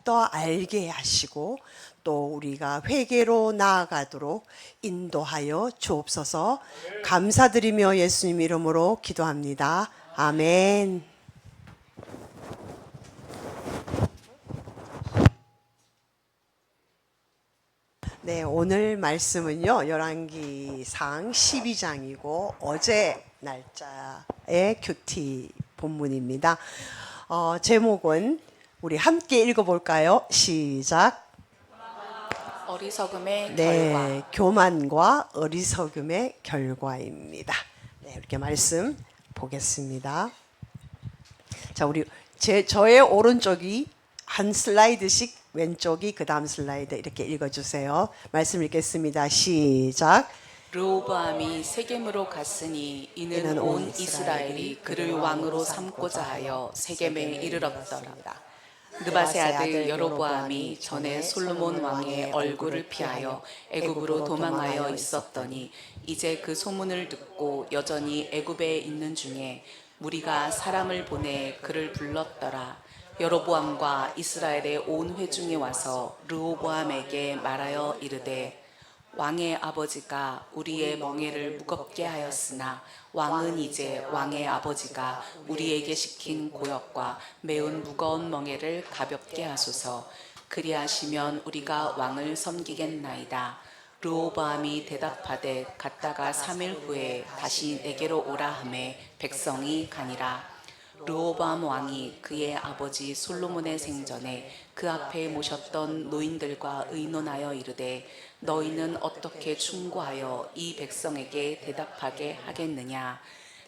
더욱더 알게 하시고 또 우리가 회개로 나아가도록 인도하여 주옵소서. 감사드리며 예수님 이름으로 기도합니다. 아멘. 네, 오늘 말씀은요, 열왕기상 12장이고 어제 날짜의 큐티 본문입니다. 제목은 우리 함께 읽어볼까요? 시작. 어리석음의 네, 결과. 교만과 어리석음의 결과입니다. 네, 이렇게 말씀 보겠습니다. 자, 저의 오른쪽이 한 슬라이드씩, 왼쪽이 그 다음 슬라이드 이렇게 읽어주세요. 말씀 읽겠습니다. 시작. 르호보암이 세겜으로 갔으니 이는 온 이스라엘이 그를 왕으로 삼고자 하여 세겜에 이르렀더라. 느밧의 아들 여로보암이 전에 솔로몬 왕의 얼굴을 피하여 애굽으로 도망하여 있었더니 이제 그 소문을 듣고 여전히 애굽에 있는 중에 무리가 사람을 보내 그를 불렀더라. 여로보암과 이스라엘의 온 회중이 와서 르호보암에게 말하여 이르되 왕의 아버지가 우리의 멍에를 무겁게 하였으나 왕은 이제 왕의 아버지가 우리에게 시킨 고역과 매운 무거운 멍에를 가볍게 하소서. 그리하시면 우리가 왕을 섬기겠나이다. 르호보암이 대답하되 갔다가 3일 후에 다시 내게로 오라 하매 백성이 가니라. 르호보암 왕이 그의 아버지 솔로몬의 생전에 그 앞에 모셨던 노인들과 의논하여 이르되 너희는 어떻게 충고하여 이 백성에게 대답하게 하겠느냐.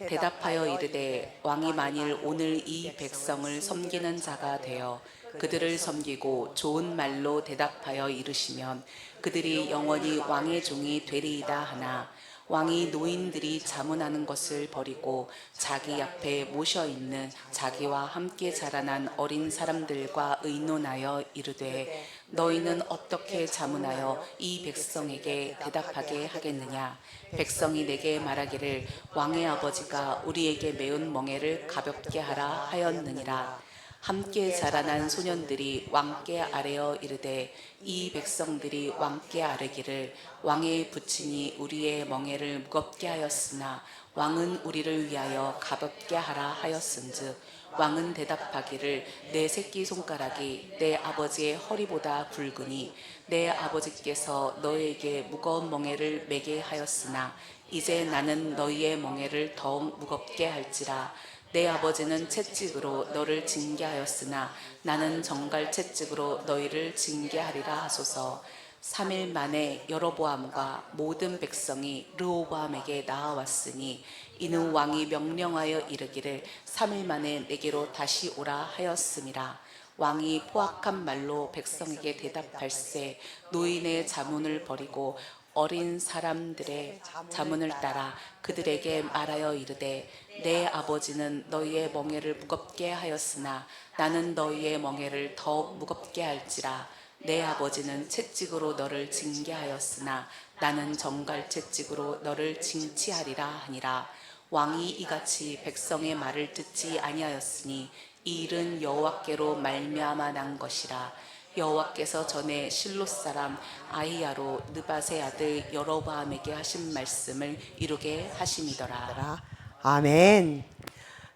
대답하여 이르되 왕이 만일 오늘 이 백성을 섬기는 자가 되어 그들을 섬기고 좋은 말로 대답하여 이르시면 그들이 영원히 왕의 종이 되리이다 하나 왕이 노인들이 자문하는 것을 버리고 자기 앞에 모셔 있는 자기와 함께 자라난 어린 사람들과 의논하여 이르되 너희는 어떻게 자문하여 이 백성에게 대답하게 하겠느냐. 백성이 내게 말하기를 왕의 아버지가 우리에게 매운 멍에를 가볍게 하라 하였느니라. 함께 자라난 소년들이 왕께 아뢰어 이르되 이 백성들이 왕께 아뢰기를 왕의 부친이 우리의 멍에를 무겁게 하였으나 왕은 우리를 위하여 가볍게 하라 하였은즉 왕은 대답하기를 내 새끼손가락이 내 아버지의 허리보다 굵으니 내 아버지께서 너희에게 무거운 멍에를 매게 하였으나 이제 나는 너희의 멍에를 더욱 무겁게 할지라. 내 아버지는 채찍으로 너를 징계하였으나 나는 정갈 채찍으로 너희를 징계하리라 하소서. 3일 만에 여로보암과 모든 백성이 르호보암에게 나아왔으니 이는 왕이 명령하여 이르기를 3일 만에 내게로 다시 오라 하였음이라. 왕이 포악한 말로 백성에게 대답할세 노인의 자문을 버리고 어린 사람들의 자문을 따라 그들에게 말하여 이르되 내 아버지는 너희의 멍에를 무겁게 하였으나 나는 너희의 멍에를 더욱 무겁게 할지라. 내 아버지는 채찍으로 너를 징계하였으나 나는 정갈 채찍으로 너를 징치하리라 하니라. 왕이 이같이 백성의 말을 듣지 아니하였으니 이 일은 여호와께로 말미암아 난 것이라. 여호와께서 전에 실로 사람 아히야로 느밧의 아들 여로보암에게 하신 말씀을 이루게 하심이더라. 아멘.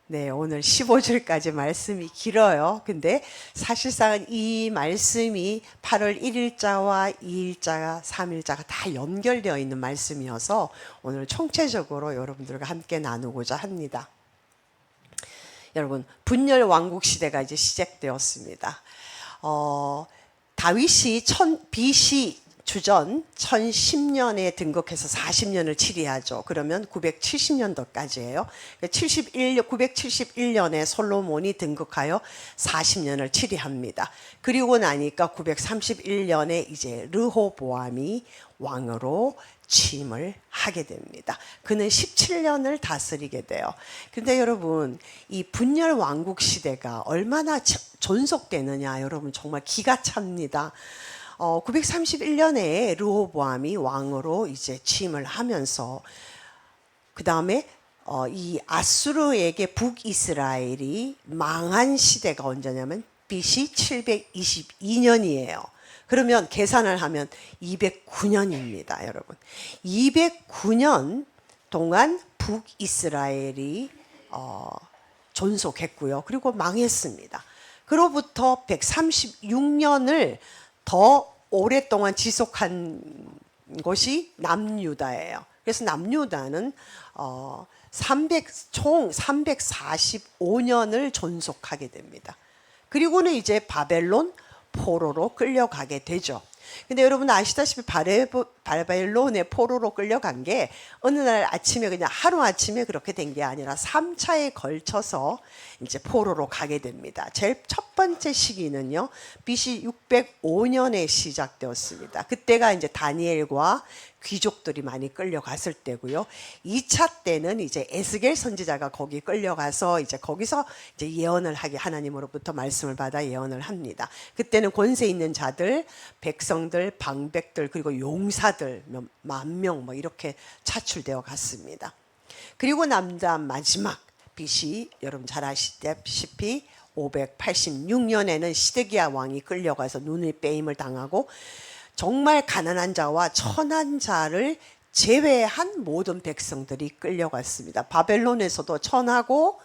네, 오늘 15절까지 말씀이 길어요. 근데 사실상은 이 말씀이 8월 1일자와 2일자, 3일자가 다 연결되어 있는 말씀이어서 오늘 총체적으로 여러분들과 함께 나누고자 합니다. 여러분, 분열 왕국 시대가 이제 시작되었습니다. 다윗이 BC 주전 1010년에 등극해서 40년을 치리하죠. 그러면 970년도까지예요. 971년에 솔로몬이 등극하여 40년을 치리합니다. 그리고 나니까 931년에 이제 르호보암이 왕으로 취임을 하게 됩니다. 그는 17년을 다스리게 돼요. 근데 여러분, 이 분열 왕국 시대가 얼마나 존속되느냐, 여러분 정말 기가 찹니다. 931년에 르호보암이 왕으로 이제 취임을 하면서 그 다음에 이 아수르에게 북이스라엘이 망한 시대가 언제냐면 BC 722년이에요. 그러면 계산을 하면 209년입니다, 여러분. 209년 동안 북이스라엘이 존속했고요. 그리고 망했습니다. 그로부터 136년을 더 오랫동안 지속한 곳이 남유다예요. 그래서 남유다는 총 345년을 존속하게 됩니다. 그리고는 이제 바벨론 포로로 끌려가게 되죠. 근데 여러분 아시다시피 바벨론의 포로로 끌려간 게 어느 날 아침에 그냥 하루 아침에 그렇게 된 게 아니라 3차에 걸쳐서 이제 포로로 가게 됩니다. 제일 첫 번째 시기는요, BC 605년에 시작되었습니다. 그때가 이제 다니엘과 귀족들이 많이 끌려갔을 때고요. 2차 때는 이제 에스겔 선지자가 거기 끌려가서 이제 거기서 이제 예언을 하게 하나님으로부터 말씀을 받아 예언을 합니다. 그때는 권세 있는 자들, 백성들, 방백들 그리고 용사들 몇 만 명 뭐 이렇게 차출되어 갔습니다. 그리고 남다음 마지막 BC 여러분 잘 아시다시피 586년에는 시드기야 왕이 끌려가서 눈을 빼임을 당하고 정말 가난한 자와 천한 자를 제외한 모든 백성들이 끌려갔습니다. 바벨론에서도 천하고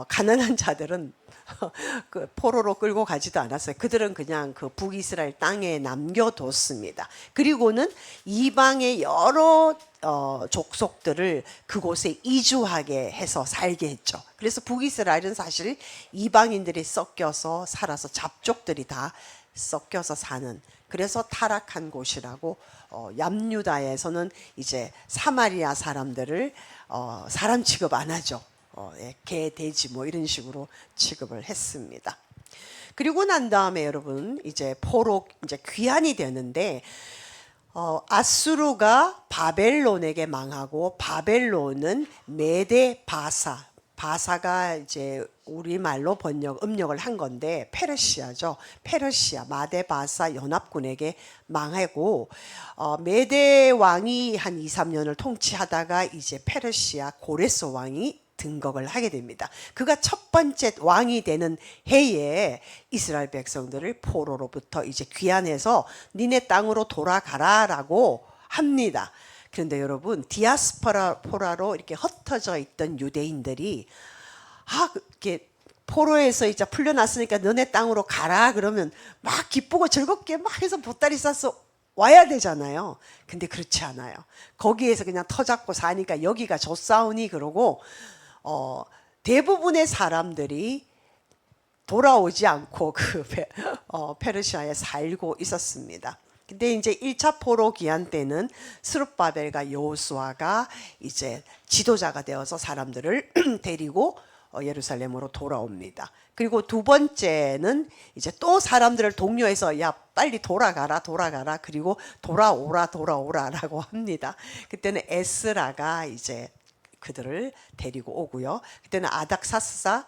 가난한 자들은 그 포로로 끌고 가지도 않았어요. 그들은 그냥 그 북이스라엘 땅에 남겨뒀습니다. 그리고는 이방의 여러 족속들을 그곳에 이주하게 해서 살게 했죠. 그래서 북이스라엘은 사실 이방인들이 섞여서 살아서 잡족들이 다 섞여서 사는, 그래서 타락한 곳이라고 얌유다에서는 이제 사마리아 사람들을 사람 취급 안 하죠. 개, 돼지 뭐 이런 식으로 취급을 했습니다. 그리고 난 다음에 여러분 이제 포로 이제 귀환이 되는데 아수르가 바벨론에게 망하고 바벨론은 메데 바사가 이제 우리말로 음력을 한 건데 페르시아죠. 페르시아 마데 바사 연합군에게 망하고 메데 왕이 한 2, 3년을 통치하다가 이제 페르시아 고레스 왕이 등극을 하게 됩니다. 그가 첫 번째 왕이 되는 해에 이스라엘 백성들을 포로로부터 이제 귀환해서 니네 땅으로 돌아가라라고 합니다. 그런데 여러분 디아스포라로 이렇게 흩어져 있던 유대인들이 이렇게 포로에서 이제 풀려났으니까 너네 땅으로 가라 그러면 막 기쁘고 즐겁게 막 해서 보따리 싸서 와야 되잖아요. 근데 그렇지 않아요. 거기에서 그냥 터잡고 사니까 여기가 좁사오니 그러고 대부분의 사람들이 돌아오지 않고 그 페르시아에 살고 있었습니다. 근데 이제 1차 포로 기한 때는 스룹바벨과 여호수아가 이제 지도자가 되어서 사람들을 데리고 예루살렘으로 돌아옵니다. 그리고 두 번째는 이제 또 사람들을 독려해서 야 빨리 돌아가라 그리고 돌아오라라고 합니다. 그때는 에스라가 이제 그들을 데리고 오고요. 그때는 아닥사스다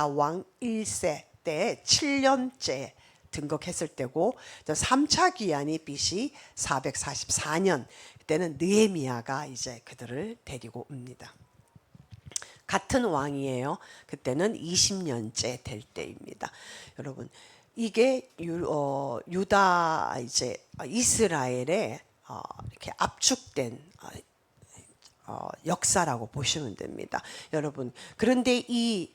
왕 1세 때 7년째 등극했을 때고 3차 기한이 BC 444년 그때는 느헤미야가 이제 그들을 데리고 옵니다. 같은 왕이에요. 그때는 20년째 될 때입니다. 여러분 이게 유다 이제 이스라엘에 이렇게 압축된 역사라고 보시면 됩니다. 여러분 그런데 이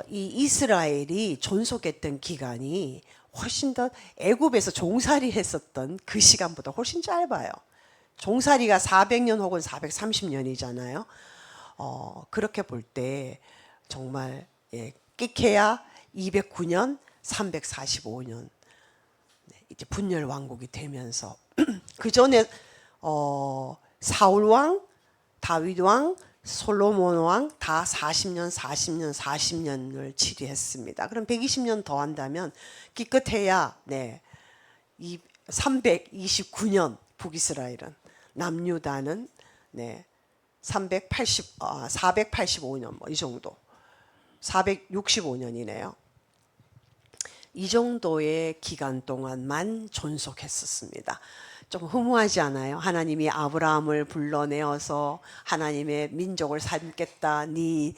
이스라엘이 존속했던 기간이 훨씬 더 애굽에서 종살이 했었던 그 시간보다 훨씬 짧아요. 종살이가 400년 혹은 430년이잖아요. 그렇게 볼 때 정말 끼케야 209년 345년 이제 분열 왕국이 되면서 그 전에 사울 왕, 다윗 왕, 솔로몬 왕 다 40년을 치리했습니다. 그럼 120년 더 한다면 기껏해야 329년 북이스라엘은, 남유다는 485년 뭐 이 정도, 465년이네요. 이 정도의 기간 동안만 존속했었습니다. 좀 허무하지 않아요? 하나님이 아브라함을 불러내어서 하나님의 민족을 삼겠다, 네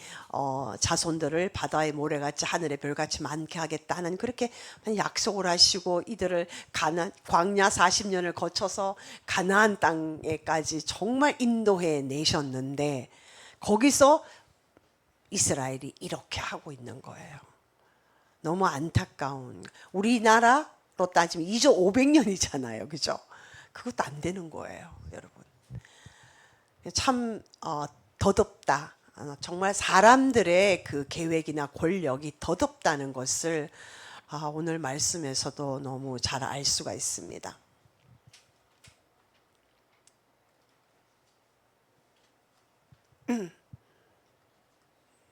자손들을 바다의 모래같이 하늘의 별같이 많게 하겠다는 그렇게 약속을 하시고 이들을 광야 40년을 거쳐서 가나안 땅에까지 정말 인도해 내셨는데 거기서 이스라엘이 이렇게 하고 있는 거예요. 너무 안타까운, 우리나라로 따지면 2,500년이잖아요. 그죠? 그것도 안 되는 거예요, 여러분. 참 더덥다. 정말 사람들의 그 계획이나 권력이 더덥다는 것을 오늘 말씀에서도 너무 잘 알 수가 있습니다.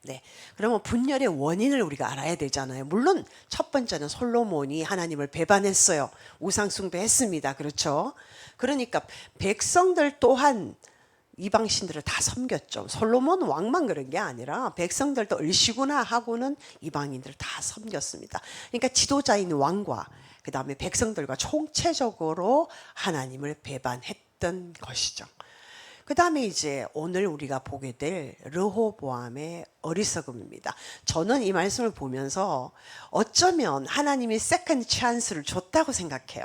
네, 그러면 분열의 원인을 우리가 알아야 되잖아요. 물론 첫 번째는 솔로몬이 하나님을 배반했어요. 우상 숭배했습니다. 그렇죠? 그러니까 백성들 또한 이방 신들을 다 섬겼죠. 솔로몬 왕만 그런 게 아니라 백성들도 을시구나 하고는 이방인들을 다 섬겼습니다. 그러니까 지도자인 왕과 그 다음에 백성들과 총체적으로 하나님을 배반했던 것이죠. 그 다음에 이제 오늘 우리가 보게 될 르호보암의 어리석음입니다. 저는 이 말씀을 보면서 어쩌면 하나님이 세컨드 찬스를 줬다고 생각해요.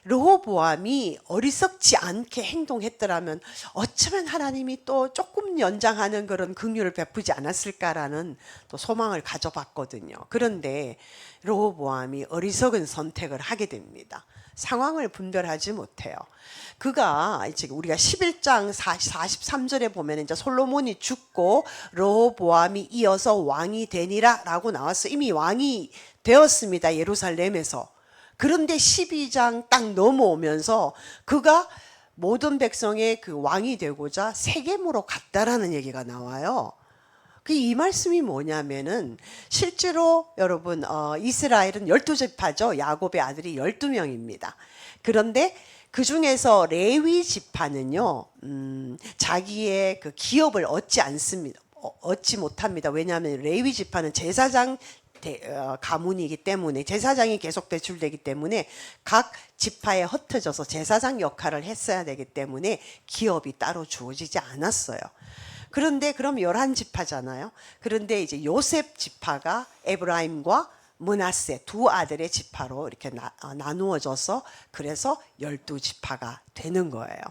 르호보암이 어리석지 않게 행동했더라면 어쩌면 하나님이 또 조금 연장하는 그런 긍휼을 베푸지 않았을까라는 또 소망을 가져봤거든요. 그런데 르호보암이 어리석은 선택을 하게 됩니다. 상황을 분별하지 못해요. 그가 이제 우리가 11장 43절에 보면 이제 솔로몬이 죽고 르호보암이 이어서 왕이 되니라라고 나왔어. 이미 왕이 되었습니다. 예루살렘에서. 그런데 12장 딱 넘어오면서 그가 모든 백성의 그 왕이 되고자 세겜으로 갔다라는 얘기가 나와요. 이 말씀이 뭐냐면은 실제로 여러분 이스라엘은 12지파죠. 야곱의 아들이 12명입니다. 그런데 그 중에서 레위 지파는요, 자기의 그 기업을 얻지 못합니다. 왜냐하면 레위 지파는 제사장 가문이기 때문에 제사장이 계속 배출되기 때문에 각 지파에 흩어져서 제사장 역할을 했어야 되기 때문에 기업이 따로 주어지지 않았어요. 그런데 그럼 11지파잖아요. 그런데 이제 요셉 지파가 에브라임과 므낫세 두 아들의 지파로 이렇게 나누어져서 그래서 12지파가 되는 거예요.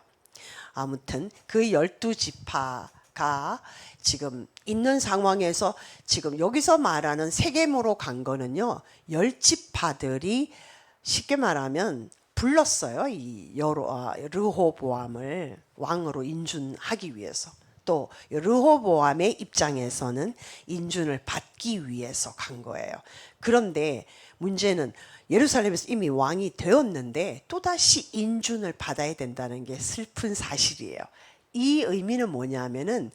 아무튼 그 12지파가 지금 있는 상황에서 지금 여기서 말하는 세겜으로 간 거는요. 10지파들이 쉽게 말하면 불렀어요. 이 르호보암을 왕으로 인준하기 위해서. 또 르호보암의 입장에서는 인준을 받기 위해서 간 거예요. 그런데 문제는 예루살렘에서 이미 왕이 되었는데 또다시 인준을 받아야 된다는 게 슬픈 사실이에요. 이 의미는 뭐냐면은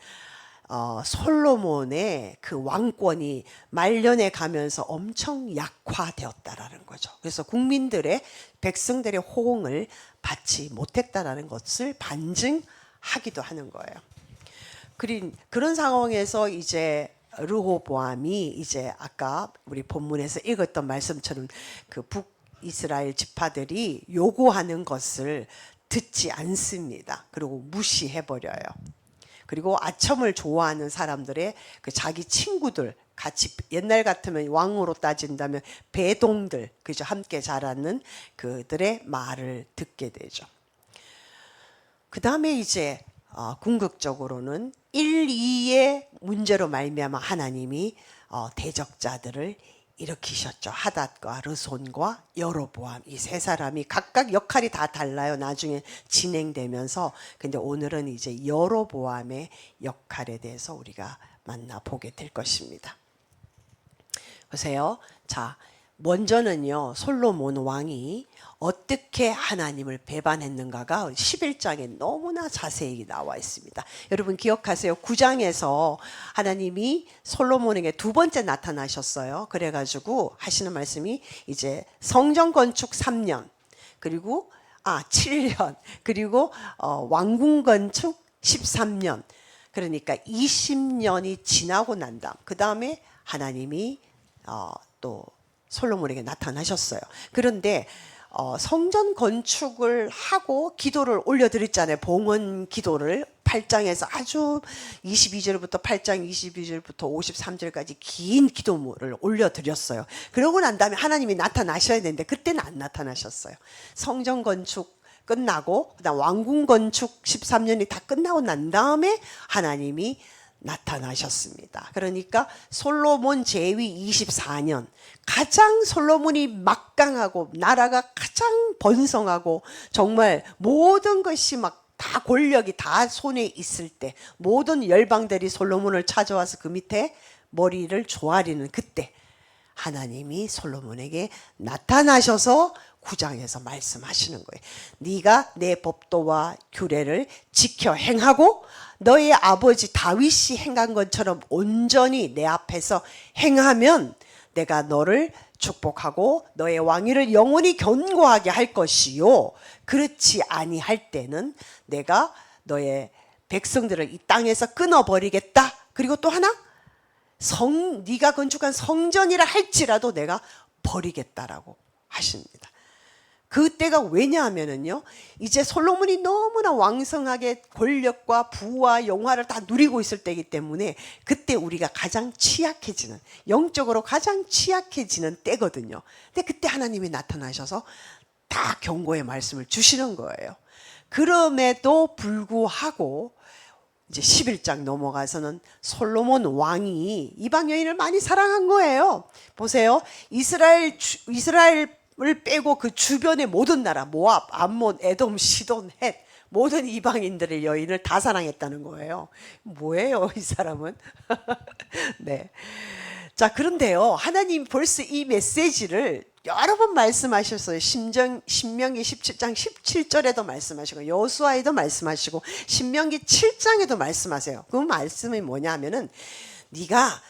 솔로몬의 그 왕권이 말년에 가면서 엄청 약화되었다라는 거죠. 그래서 국민들의 백성들의 호응을 받지 못했다라는 것을 반증하기도 하는 거예요. 그런 상황에서 이제 르호보암이 이제 아까 우리 본문에서 읽었던 말씀처럼 그 북이스라엘 지파들이 요구하는 것을 듣지 않습니다. 그리고 무시해버려요. 그리고 아첨을 좋아하는 사람들의 그 자기 친구들 같이 옛날 같으면 왕으로 따진다면 배동들 그죠 함께 자라는 그들의 말을 듣게 되죠. 그 다음에 이제 궁극적으로는 1, 2의 문제로 말미암아 하나님이 대적자들을 일으키셨죠. 하닷과 르손과 여로보암 이 세 사람이 각각 역할이 다 달라요. 나중에 진행되면서. 근데 오늘은 이제 여로보암의 역할에 대해서 우리가 만나보게 될 것입니다. 보세요. 자, 먼저는요. 솔로몬 왕이 어떻게 하나님을 배반했는가가 11장에 너무나 자세히 나와 있습니다. 여러분 기억하세요. 9장에서 하나님이 솔로몬에게 두 번째 나타나셨어요. 그래가지고 하시는 말씀이 이제 성전 건축 3년 그리고 7년 그리고 왕궁 건축 13년 그러니까 20년이 지나고 난 다음 그 다음에 하나님이 또 솔로몬에게 나타나셨어요. 그런데 성전 건축을 하고 기도를 올려드렸잖아요. 봉헌 기도를 8장에서 아주 22절부터 8장 22절부터 53절까지 긴 기도물을 올려드렸어요. 그러고 난 다음에 하나님이 나타나셔야 되는데 그때는 안 나타나셨어요. 성전 건축 끝나고 그다음 왕궁 건축 13년이 다 끝나고 난 다음에 하나님이 나타나셨습니다. 그러니까 솔로몬 제위 24년, 가장 솔로몬이 막강하고 나라가 가장 번성하고 정말 모든 것이 막 다 권력이 다 손에 있을 때 모든 열방들이 솔로몬을 찾아와서 그 밑에 머리를 조아리는 그때 하나님이 솔로몬에게 나타나셔서 9장에서 말씀하시는 거예요. 네가 내 법도와 규례를 지켜 행하고 너의 아버지 다윗이 행한 것처럼 온전히 내 앞에서 행하면 내가 너를 축복하고 너의 왕위를 영원히 견고하게 할 것이요, 그렇지 아니할 때는 내가 너의 백성들을 이 땅에서 끊어버리겠다. 그리고 또 하나, 네가 건축한 성전이라 할지라도 내가 버리겠다라고 하십니다. 그때가 왜냐하면은요, 이제 솔로몬이 너무나 왕성하게 권력과 부와 영화를 다 누리고 있을 때이기 때문에 그때 우리가 가장 취약해지는, 영적으로 가장 취약해지는 때거든요. 근데 그때 하나님이 나타나셔서 다 경고의 말씀을 주시는 거예요. 그럼에도 불구하고 이제 11장 넘어가서는 솔로몬 왕이 이방 여인을 많이 사랑한 거예요. 보세요. 이스라엘을 빼고 그 주변의 모든 나라, 모압, 암몬, 에돔, 시돈, 헷, 모든 이방인들의 여인을 다 사랑했다는 거예요. 뭐예요, 이 사람은? 네. 자, 그런데요, 하나님 벌써 이 메시지를 여러 번 말씀하셨어요. 신명기 17장 17절에도 말씀하시고 여호수아에도 말씀하시고 신명기 7장에도 말씀하세요. 그 말씀이 뭐냐면은 네가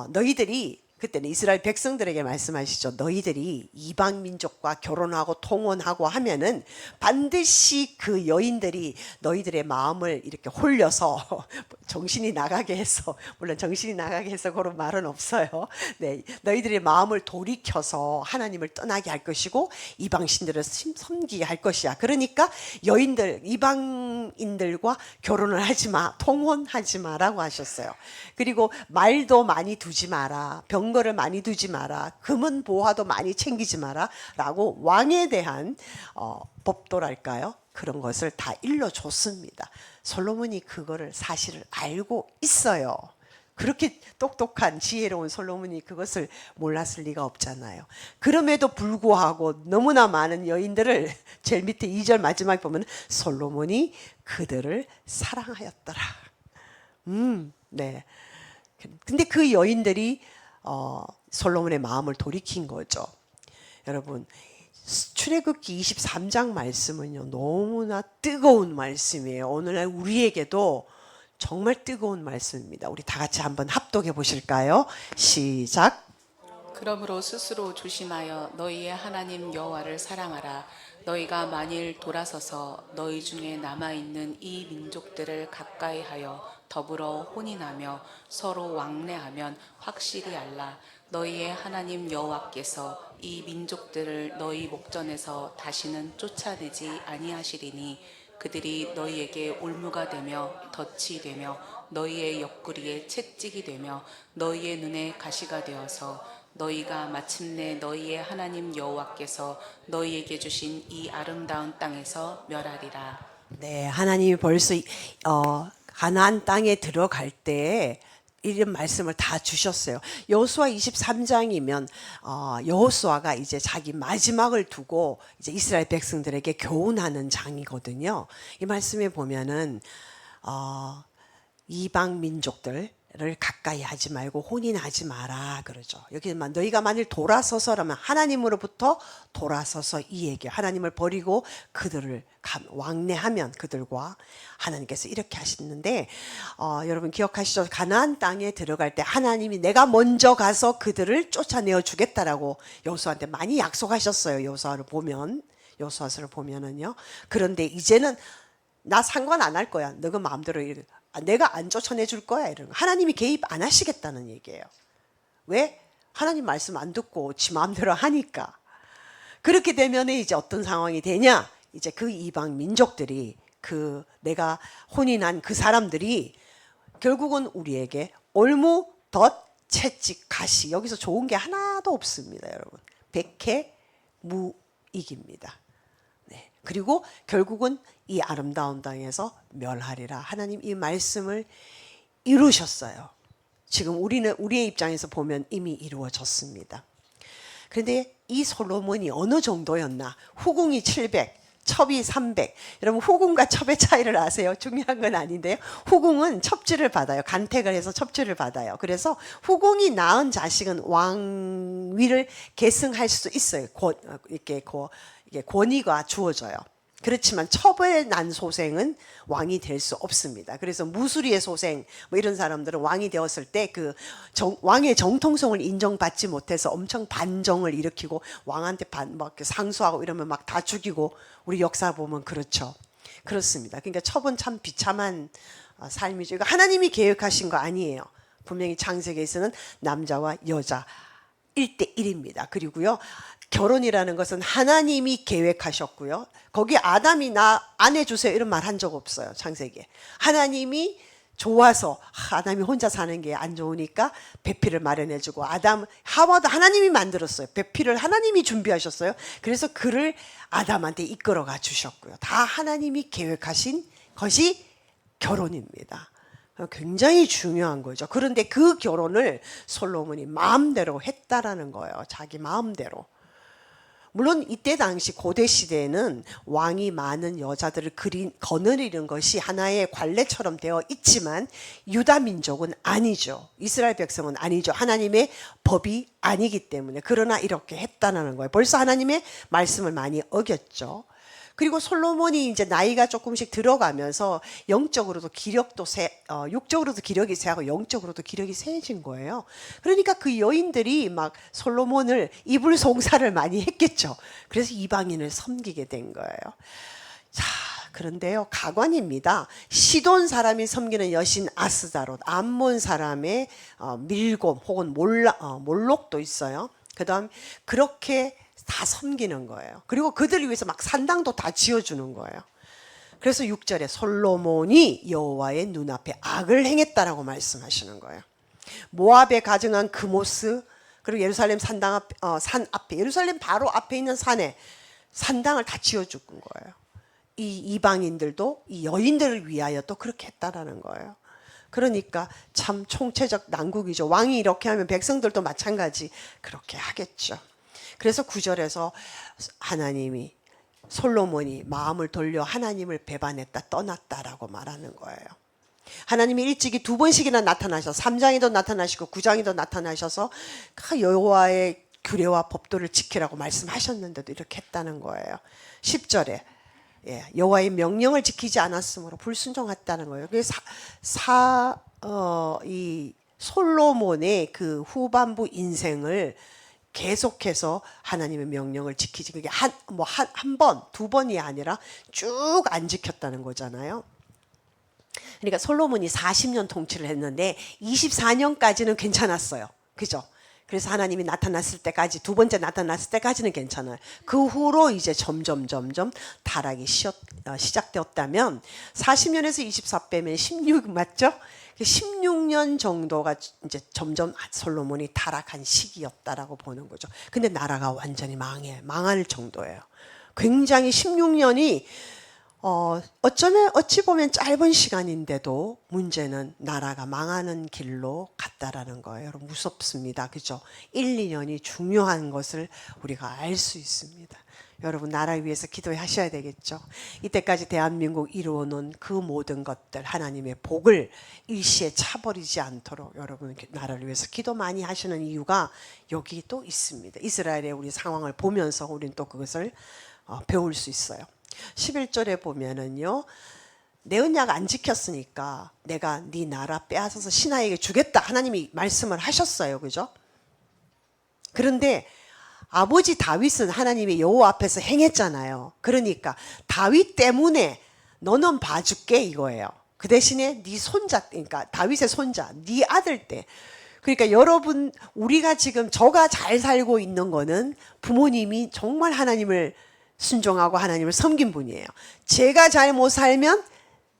너희들이, 그때는 이스라엘 백성들에게 말씀하시죠. 너희들이 이방 민족과 결혼하고 통혼하고 하면은 반드시 그 여인들이 너희들의 마음을 이렇게 홀려서 정신이 나가게 해서, 물론 정신이 나가게 해서 그런 말은 없어요. 네, 너희들의 마음을 돌이켜서 하나님을 떠나게 할 것이고 이방 신들을 섬기게 할 것이야. 그러니까 여인들, 이방인들과 결혼을 하지 마, 통혼하지 마라고 하셨어요. 그리고 말도 많이 두지 마라, 병거를 많이 두지 마라, 금은 보화도 많이 챙기지 마라 라고 왕에 대한 법도랄까요? 그런 것을 다 일러줬습니다. 솔로몬이 그거를 사실을 알고 있어요. 그렇게 똑똑한 지혜로운 솔로몬이 그것을 몰랐을 리가 없잖아요. 그럼에도 불구하고 너무나 많은 여인들을, 제일 밑에 2절 마지막에 보면 솔로몬이 그들을 사랑하였더라. 네. 근데 그 여인들이 솔로몬의 마음을 돌이킨 거죠. 여러분, 출애굽기 23장 말씀은요, 너무나 뜨거운 말씀이에요. 오늘날 우리에게도 정말 뜨거운 말씀입니다. 우리 다 같이 한번 합독해 보실까요? 시작. 그러므로 스스로 조심하여 너희의 하나님 여호와를 사랑하라. 너희가 만일 돌아서서 너희 중에 남아있는 이 민족들을 가까이하여 더불어 혼인하며 서로 왕래하면 확실히 알라. 너희의 하나님 여호와께서 이 민족들을 너희 목전에서 다시는 쫓아내지 아니하시리니 그들이 너희에게 올무가 되며 덫이 되며 너희의 옆구리에 채찍이 되며 너희의 눈에 가시가 되어서 너희가 마침내 너희의 하나님 여호와께서 너희에게 주신 이 아름다운 땅에서 멸하리라. 네, 하나님이 벌써 가나안 땅에 들어갈 때 이런 말씀을 다 주셨어요. 여호수아 23장이면 여호수아가 이제 자기 마지막을 두고 이제 이스라엘 백성들에게 교훈하는 장이거든요. 이 말씀에 보면은 이방 민족들을 가까이 하지 말고 혼인하지 마라 그러죠. 여기만 너희가 만일 돌아서서라면, 하나님으로부터 돌아서서 이 얘기, 하나님을 버리고 그들을 왕래하면 그들과 하나님께서 이렇게 하시는데, 여러분 기억하시죠? 가나안 땅에 들어갈 때 하나님이 내가 먼저 가서 그들을 쫓아내어 주겠다라고 여호수아한테 많이 약속하셨어요. 여호수아서를 보면은요. 그런데 이제는 나 상관 안 할 거야. 너가 마음대로 내가 안 쫓아내 줄 거야. 이런 거. 하나님이 개입 안 하시겠다는 얘기예요. 왜? 하나님 말씀 안 듣고 지 마음대로 하니까. 그렇게 되면 이제 어떤 상황이 되냐? 이제 그 이방 민족들이 그 내가 혼인한 그 사람들이 결국은 우리에게 올무, 덧, 채찍, 가시. 여기서 좋은 게 하나도 없습니다, 여러분. 백해무익입니다. 네. 그리고 결국은 이 아름다운 땅에서 멸하리라. 하나님 이 말씀을 이루셨어요. 지금 우리의 입장에서 보면 이미 이루어졌습니다. 그런데 이 솔로몬이 어느 정도였나? 후궁이 700, 첩이 300. 여러분 후궁과 첩의 차이를 아세요? 중요한 건 아닌데요. 후궁은 첩지를 받아요. 간택을 해서 첩지를 받아요. 그래서 후궁이 낳은 자식은 왕위를 계승할 수도 있어요. 이게 권위가 주어져요. 그렇지만 첩을 난 소생은 왕이 될 수 없습니다. 그래서 무수리의 소생 뭐 이런 사람들은 왕이 되었을 때 그 왕의 정통성을 인정받지 못해서 엄청 반정을 일으키고 왕한테 막 상소하고 이러면 막 다 죽이고 우리 역사 보면 그렇죠. 그렇습니다. 그러니까 첩은 참 비참한 삶이죠. 이거 하나님이 계획하신 거 아니에요. 분명히 창세기에서는 남자와 여자 1대1입니다. 그리고요. 결혼이라는 것은 하나님이 계획하셨고요. 거기 아담이 나 안 해주세요 이런 말 한 적 없어요. 창세기에. 하나님이 좋아서 아담이 혼자 사는 게 안 좋으니까 배필을 마련해주고 하와도 하나님이 만들었어요. 배필을 하나님이 준비하셨어요. 그래서 그를 아담한테 이끌어가 주셨고요. 다 하나님이 계획하신 것이 결혼입니다. 굉장히 중요한 거죠. 그런데 그 결혼을 솔로몬이 마음대로 했다라는 거예요. 자기 마음대로. 물론 이때 당시 고대 시대에는 왕이 많은 여자들을 거느리는 것이 하나의 관례처럼 되어 있지만 유다 민족은 아니죠. 이스라엘 백성은 아니죠. 하나님의 법이 아니기 때문에. 그러나 이렇게 했다는 거예요. 벌써 하나님의 말씀을 많이 어겼죠. 그리고 솔로몬이 이제 나이가 조금씩 들어가면서 영적으로도 육적으로도 기력이 세하고 영적으로도 기력이 세해진 거예요. 그러니까 그 여인들이 막 솔로몬을 이불송사를 많이 했겠죠. 그래서 이방인을 섬기게 된 거예요. 자, 그런데요, 가관입니다. 시돈 사람이 섬기는 여신 아스다롯, 암몬 사람의 밀곰 혹은 몰록도 있어요. 그다음 그렇게 다 섬기는 거예요. 그리고 그들을 위해서 막 산당도 다 지어주는 거예요. 그래서 6절에 솔로몬이 여호와의 눈앞에 악을 행했다라고 말씀하시는 거예요. 모압에 가증한 그모스, 그리고 예루살렘 산 앞에, 예루살렘 바로 앞에 있는 산에 산당을 다 지어준 거예요. 이 이방인들도 이 여인들을 위하여 또 그렇게 했다라는 거예요. 그러니까 참 총체적 난국이죠. 왕이 이렇게 하면 백성들도 마찬가지 그렇게 하겠죠. 그래서 9절에서 솔로몬이 마음을 돌려 하나님을 배반했다, 떠났다라고 말하는 거예요. 하나님이 일찍이 2번씩이나 나타나셔서 3장에도 나타나시고 9장에도 나타나셔서 여호와의 규례와 법도를 지키라고 말씀하셨는데도 이렇게 했다는 거예요. 10절에 여호와의 명령을 지키지 않았으므로 불순종했다는 거예요. 그래서 이 솔로몬의 그 후반부 인생을 계속해서 하나님의 명령을 지키지, 그게 한 번, 2번이 아니라 쭉 안 지켰다는 거잖아요. 그러니까 솔로몬이 40년 통치를 했는데 24년까지는 괜찮았어요. 그죠? 그래서 하나님이 나타났을 때까지, 2번째 나타났을 때까지는 괜찮아요. 그 후로 이제 점점 타락이 시작되었다면 40년에서 24 빼면 16 맞죠? 16년 정도가 이제 점점 솔로몬이 타락한 시기였다라고 보는 거죠. 근데 나라가 완전히 망할 정도예요. 굉장히 16년이 어찌 보면 짧은 시간인데도 문제는 나라가 망하는 길로 갔다라는 거예요. 여러분 무섭습니다. 그죠? 1, 2년이 중요한 것을 우리가 알 수 있습니다. 여러분 나라 위해서 기도하셔야 되겠죠. 이때까지 대한민국 이루어놓은 그 모든 것들 하나님의 복을 일시에 차버리지 않도록 여러분 나라를 위해서 기도 많이 하시는 이유가 여기 또 있습니다. 이스라엘의 우리 상황을 보면서 우리는 또 그것을 배울 수 있어요. 11절에 보면은요, 내 언약 안 지켰으니까 내가 네 나라 빼앗아서 신하에게 주겠다 하나님이 말씀을 하셨어요. 그죠? 그런데 아버지 다윗은 하나님의 여호와 앞에서 행했잖아요. 그러니까 다윗 때문에 너는 봐줄게 이거예요. 그 대신에 네 손자, 그러니까 다윗의 손자, 네 아들 때 그러니까 여러분, 우리가 지금 저가 잘 살고 있는 거는 부모님이 정말 하나님을 순종하고 하나님을 섬긴 분이에요. 제가 잘 못 살면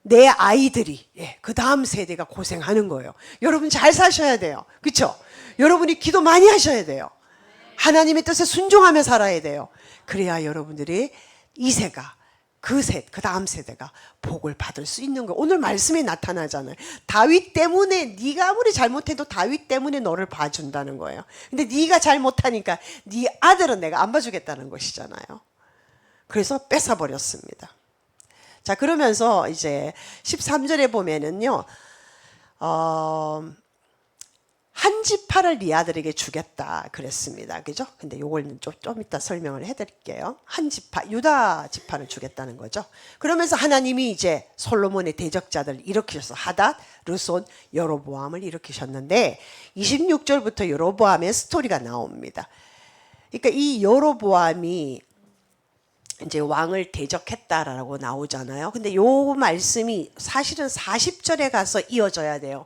내 아이들이, 그 다음 세대가 고생하는 거예요. 여러분 잘 사셔야 돼요. 그렇죠? 여러분이 기도 많이 하셔야 돼요. 하나님의 뜻에 순종하며 살아야 돼요. 그래야 여러분들이 이 세가 그 다음 세대가 복을 받을 수 있는 거예요. 오늘 말씀에 나타나잖아요. 다윗 때문에, 네가 아무리 잘못해도 다윗 때문에 너를 봐준다는 거예요. 근데 네가 잘못하니까 네 아들은 내가 안 봐주겠다는 것이잖아요. 그래서 뺏어버렸습니다. 자, 그러면서 이제 13절에 보면은요, 한 지파를 네 아들에게 주겠다 그랬습니다. 그죠? 근데 요걸 좀 이따 설명을 해드릴게요. 한 지파, 유다 지파를 주겠다는 거죠. 그러면서 하나님이 이제 솔로몬의 대적자들 일으키셔서 하닷, 르손, 여로보암을 일으키셨는데 26절부터 여로보암의 스토리가 나옵니다. 그러니까 이 여로보암이 이제 왕을 대적했다라고 나오잖아요. 근데 요 말씀이 사실은 40절에 가서 이어져야 돼요.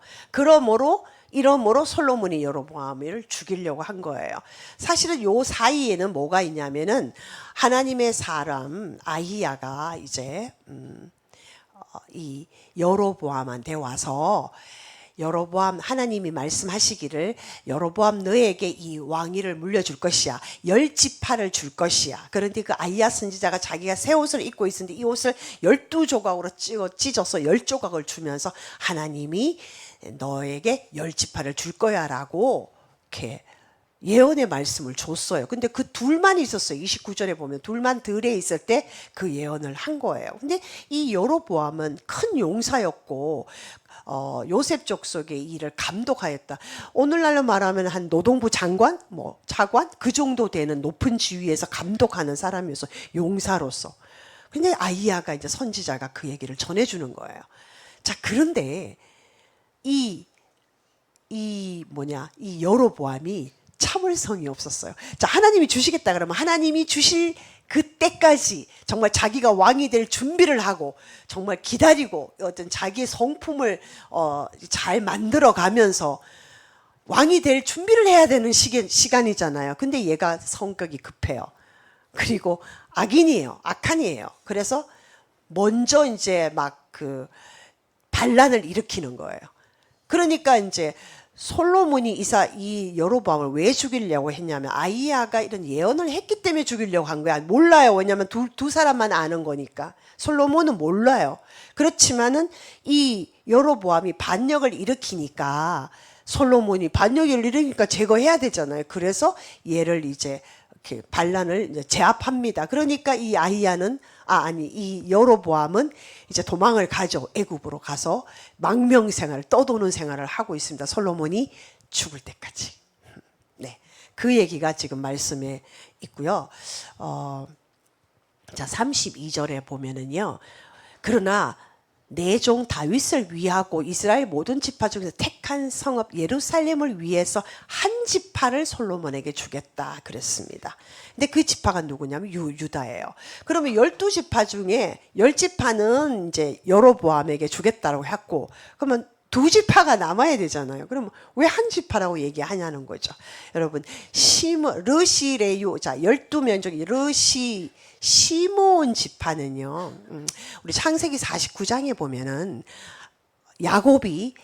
이러므로 솔로몬이 여로보암을 죽이려고 한 거예요. 사실은 요 사이에는 뭐가 있냐면은 하나님의 사람 아히야가 이제 이 여로보암한테 와서 여로보암, 하나님이 말씀하시기를 여로보암 너에게 이 왕위를 물려줄 것이야. 10지파를 줄 것이야. 그런데 그 아히야 선지자가 자기가 새 옷을 입고 있었는데 이 옷을 12조각으로 찢어서 10조각을 주면서 하나님이 너에게 10지파를 줄 거야 라고 이렇게 예언의 말씀을 줬어요. 근데 그 둘만 있었어요. 29절에 보면 둘만 들에 있을 때 그 예언을 한 거예요. 근데 이 여로보암은 큰 용사였고 요셉 족속의 일을 감독하였다. 오늘날로 말하면 한 노동부 장관, 차관 그 정도 되는 높은 지위에서 감독하는 사람이어서 용사로서. 근데 아히야가 이제 선지자가 그 얘기를 전해주는 거예요. 자, 그런데 이 여로보암이 참을성이 없었어요. 자, 하나님이 주시겠다 그러면 하나님이 주실 그때까지 정말 자기가 왕이 될 준비를 하고 정말 기다리고 어떤 자기의 성품을 잘 만들어 가면서 왕이 될 준비를 해야 되는 시간이잖아요. 근데 얘가 성격이 급해요. 그리고 악한이에요. 그래서 먼저 이제 막 반란을 일으키는 거예요. 그러니까 이제 솔로몬이 이 여로보암을 왜 죽이려고 했냐면 아히야가 이런 예언을 했기 때문에 죽이려고 한 거야. 몰라요. 왜냐하면 두 사람만 아는 거니까. 솔로몬은 몰라요. 그렇지만은 이 여로보암이 반역을 일으키니까 솔로몬이 반역을 일으키니까 제거해야 되잖아요. 그래서 얘를 이제 이렇게 반란을 이제 제압합니다. 그러니까 이 이 여로보암은 이제 도망을 가죠. 애굽으로 가서 망명생활, 떠도는 생활을 하고 있습니다. 솔로몬이 죽을 때까지. 네, 그 얘기가 지금 말씀에 있고요. 자, 32절에 보면은요. 그러나 내 종 다윗을 위하고 이스라엘 모든 지파 중에서 택한 성읍 예루살렘을 위해서 한 지파를 솔로몬에게 주겠다 그랬습니다. 근데 그 지파가 누구냐면 유다예요. 그러면 12지파 중에 10지파는 이제 여로보암에게 주겠다고 했고, 그러면 2지파가 남아야 되잖아요. 그러면 왜 한 지파라고 얘기하냐는 거죠. 여러분, 르시레유, 자, 12명 중에 시므온 지파는요, 우리 창세기 49장에 보면은 야곱이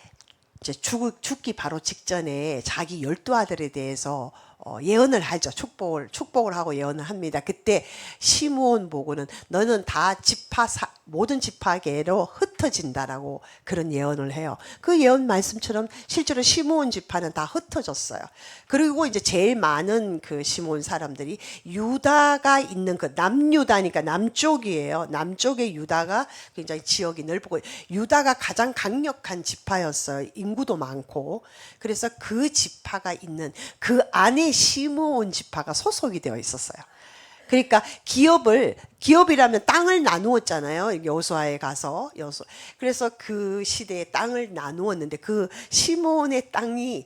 이제 죽기 바로 직전에 자기 12아들에 대해서 예언을 하죠. 축복을 하고 예언을 합니다. 그때 시므온 보고는 너는 다 모든 지파계로 흩어진다라고 그런 예언을 해요. 그 예언 말씀처럼 실제로 시므온 지파는 다 흩어졌어요. 그리고 이제 제일 많은 그 시므온 사람들이 유다가 있는 그 남유다니까 남쪽이에요. 남쪽의 유다가 굉장히 지역이 넓고 유다가 가장 강력한 지파였어요. 인구도 많고. 그래서 그 지파가 있는 그 안에 시므온 지파가 소속이 되어 있었어요. 그러니까 기업이라면 땅을 나누었잖아요. 여호수아에 가서 그래서 그 시대에 땅을 나누었는데 그 시므온의 땅이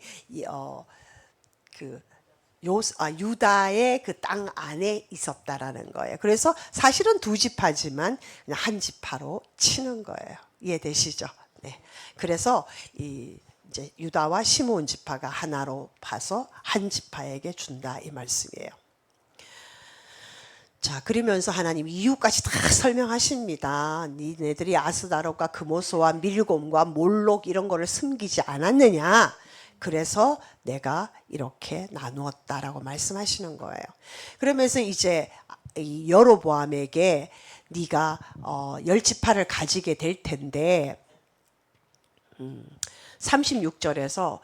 유다의 그 땅 안에 있었다라는 거예요. 그래서 사실은 2지파지만 그냥 한 지파로 치는 거예요. 이해되시죠? 네. 그래서 이 이제 유다와 시므온 지파가 하나로 봐서 한 지파에게 준다 이 말씀이에요. 자, 그러면서 하나님 이유까지 다 설명하십니다. 니네들이 아스다롯과 그모스와 밀곰과 몰록 이런 거를 숨기지 않았느냐. 그래서 내가 이렇게 나누었다라고 말씀하시는 거예요. 그러면서 이제 이 여로보암에게 네가 10지파를 가지게 될 텐데 36절에서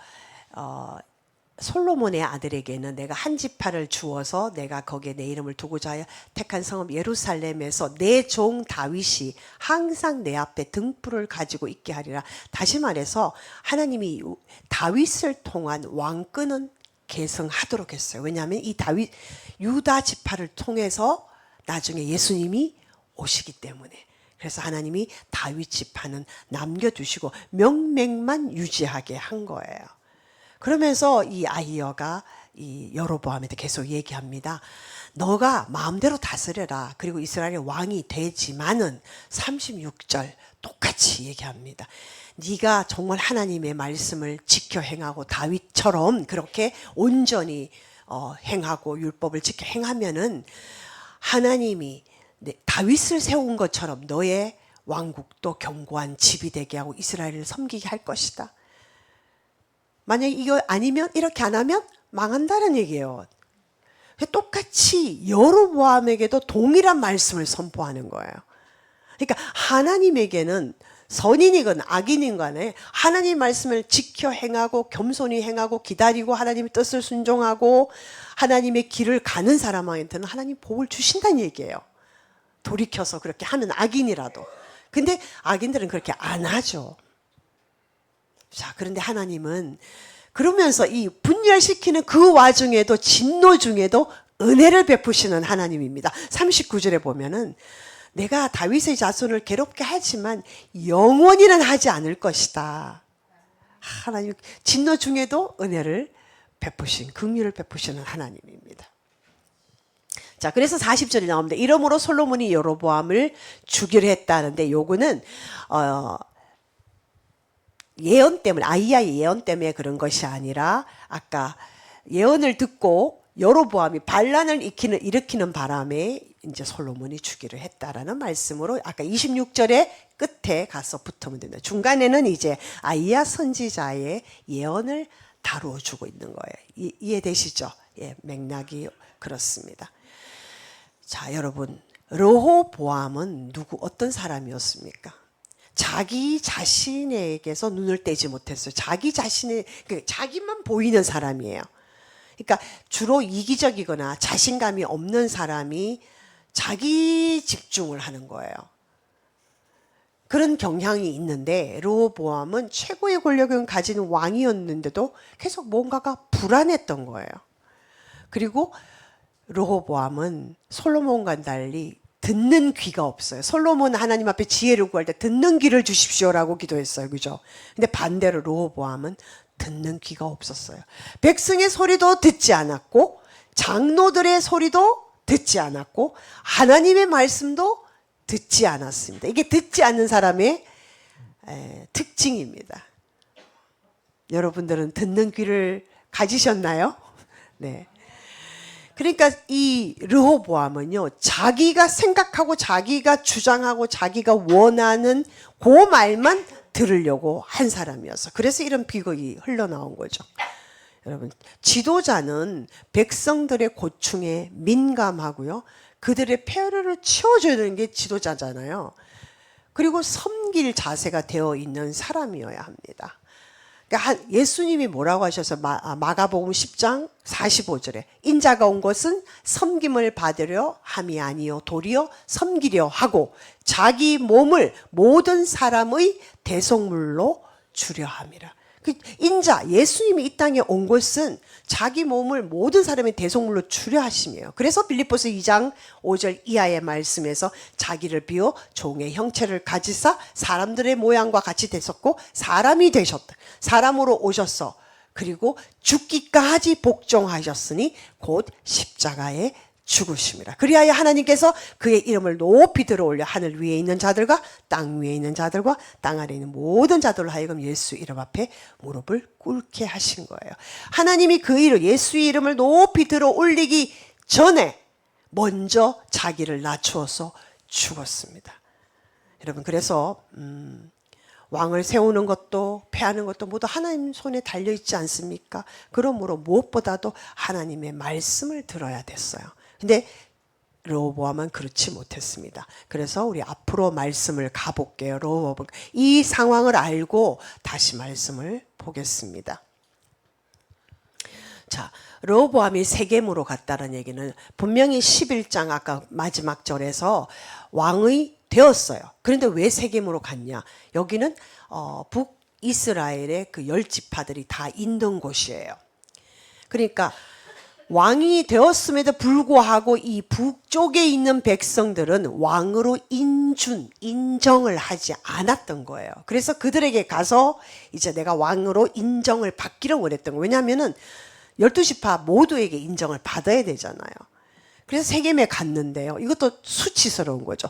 솔로몬의 아들에게는 내가 한 지파를 주어서 내가 거기에 내 이름을 두고자 하여 택한 성읍 예루살렘에서 내 종 다윗이 항상 내 앞에 등불을 가지고 있게 하리라. 다시 말해서 하나님이 다윗을 통한 왕권은 계승하도록 했어요. 왜냐하면 이 다윗 유다 지파를 통해서 나중에 예수님이 오시기 때문에. 그래서 하나님이 다윗 지파는 남겨두시고 명맥만 유지하게 한 거예요. 그러면서 이 아히야가 이 여로보암한테 계속 얘기합니다. 너가 마음대로 다스려라. 그리고 이스라엘의 왕이 되지만은 36절 똑같이 얘기합니다. 네가 정말 하나님의 말씀을 지켜 행하고 다윗처럼 그렇게 온전히 행하고 율법을 지켜 행하면은 하나님이 다윗을 세운 것처럼 너의 왕국도 견고한 집이 되게 하고 이스라엘을 섬기게 할 것이다. 만약에 이거 아니면 이렇게 안 하면 망한다는 얘기예요. 똑같이 여로보암에게도 동일한 말씀을 선포하는 거예요. 그러니까 하나님에게는 선인이건 악인인 간에 하나님 말씀을 지켜 행하고 겸손히 행하고 기다리고 하나님의 뜻을 순종하고 하나님의 길을 가는 사람한테는 하나님 복을 주신다는 얘기예요. 돌이켜서 그렇게 하는 악인이라도. 근데 악인들은 그렇게 안 하죠. 자, 그런데 하나님은 그러면서 이 분열시키는 그 와중에도 진노 중에도 은혜를 베푸시는 하나님입니다. 39절에 보면은 내가 다윗의 자손을 괴롭게 하지만 영원히는 하지 않을 것이다. 하나님 진노 중에도 은혜를 베푸신 긍휼을 베푸시는 하나님입니다. 자, 그래서 40절이 나옵니다. 이러므로 솔로몬이 여로보암을 죽이려 했다는데 요거는 예언 때문에 아히야의 예언 때문에 그런 것이 아니라 아까 예언을 듣고 여로보암이 반란을 일으키는 바람에 이제 솔로몬이 죽이려 했다라는 말씀으로 아까 26절의 끝에 가서 붙으면 됩니다. 중간에는 이제 아히야 선지자의 예언을 다루어 주고 있는 거예요. 이해되시죠? 예, 맥락이 그렇습니다. 자, 여러분, 르호보암은 어떤 사람이었습니까? 자기 자신에게서 눈을 떼지 못했어요. 자기 자신의 자기만 보이는 사람이에요. 그러니까 주로 이기적이거나 자신감이 없는 사람이 자기 집중을 하는 거예요. 그런 경향이 있는데 르호보암은 최고의 권력을 가진 왕이었는데도 계속 뭔가가 불안했던 거예요. 그리고 르호보암은 솔로몬과 달리 듣는 귀가 없어요. 솔로몬은 하나님 앞에 지혜를 구할 때 듣는 귀를 주십시오라고 기도했어요. 그죠? 근데 반대로 르호보암은 듣는 귀가 없었어요. 백성의 소리도 듣지 않았고 장로들의 소리도 듣지 않았고 하나님의 말씀도 듣지 않았습니다. 이게 듣지 않는 사람의 특징입니다. 여러분들은 듣는 귀를 가지셨나요? 네. 그러니까 이 르호보암은요, 자기가 생각하고 자기가 주장하고 자기가 원하는 그 말만 들으려고 한 사람이어서 그래서 이런 비극이 흘러나온 거죠. 여러분, 지도자는 백성들의 고충에 민감하고요, 그들의 폐허를 치워줘야 되는 게 지도자잖아요. 그리고 섬길 자세가 되어 있는 사람이어야 합니다. 그러니까 예수님이 뭐라고 하셔서 마가복음 10장 45절에 인자가 온 것은 섬김을 받으려 함이 아니요 도리어 섬기려 하고 자기 몸을 모든 사람의 대속물로 주려 함이라. 인자 예수님이 이 땅에 온 것은 자기 몸을 모든 사람의 대속물로 주려 하심이에요. 그래서 빌립보서 2장 5절 이하의 말씀에서 자기를 비워 종의 형체를 가지사 사람들의 모양과 같이 되셨고 사람이 되셨다. 사람으로 오셨어. 그리고 죽기까지 복종하셨으니 곧 십자가에 죽으심이라. 그리하여 하나님께서 그의 이름을 높이 들어올려 하늘 위에 있는 자들과 땅 위에 있는 자들과 땅 아래에 있는 모든 자들로 하여금 예수 이름 앞에 무릎을 꿇게 하신 거예요. 하나님이 그 이름 예수의 이름을 높이 들어올리기 전에 먼저 자기를 낮추어서 죽었습니다. 여러분, 그래서 왕을 세우는 것도 패하는 것도 모두 하나님 손에 달려있지 않습니까? 그러므로 무엇보다도 하나님의 말씀을 들어야 됐어요. 근데 르호보암은 그렇지 못했습니다. 그래서 우리 앞으로 말씀을 가볼게요. 르호보암 이 상황을 알고 다시 말씀을 보겠습니다. 자, 르호보암이 세겜으로 갔다는 얘기는 분명히 11장 아까 마지막 절에서 왕의 되었어요. 그런데 왜 세겜으로 갔냐? 여기는 북이스라엘의 그 10지파들이 다 있는 곳이에요. 그러니까 왕이 되었음에도 불구하고 이 북쪽에 있는 백성들은 왕으로 인정을 하지 않았던 거예요. 그래서 그들에게 가서 이제 내가 왕으로 인정을 받기를 원했던 거예요. 왜냐하면은 12지파 모두에게 인정을 받아야 되잖아요. 그래서 세겜에 갔는데요. 이것도 수치스러운 거죠.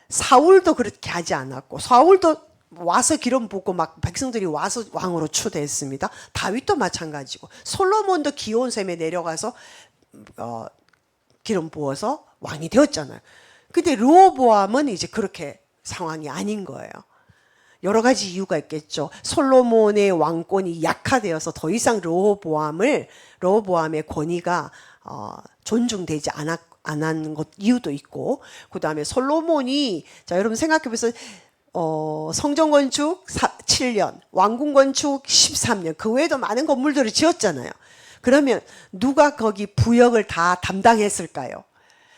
사울도 그렇게 하지 않았고, 사울도 와서 기름 붓고 막 백성들이 와서 왕으로 추대했습니다. 다윗도 마찬가지고, 솔로몬도 기온샘에 내려가서 기름 부어서 왕이 되었잖아요. 근데 르호보암은 이제 그렇게 상황이 아닌 거예요. 여러 가지 이유가 있겠죠. 솔로몬의 왕권이 약화되어서 더 이상 르호보암의 권위가 존중되지 않은 것 이유도 있고, 그 다음에 솔로몬이 자 여러분 생각해 보세요. 성전 건축 7년, 왕궁 건축 13년, 그 외에도 많은 건물들을 지었잖아요. 그러면 누가 거기 부역을 다 담당했을까요?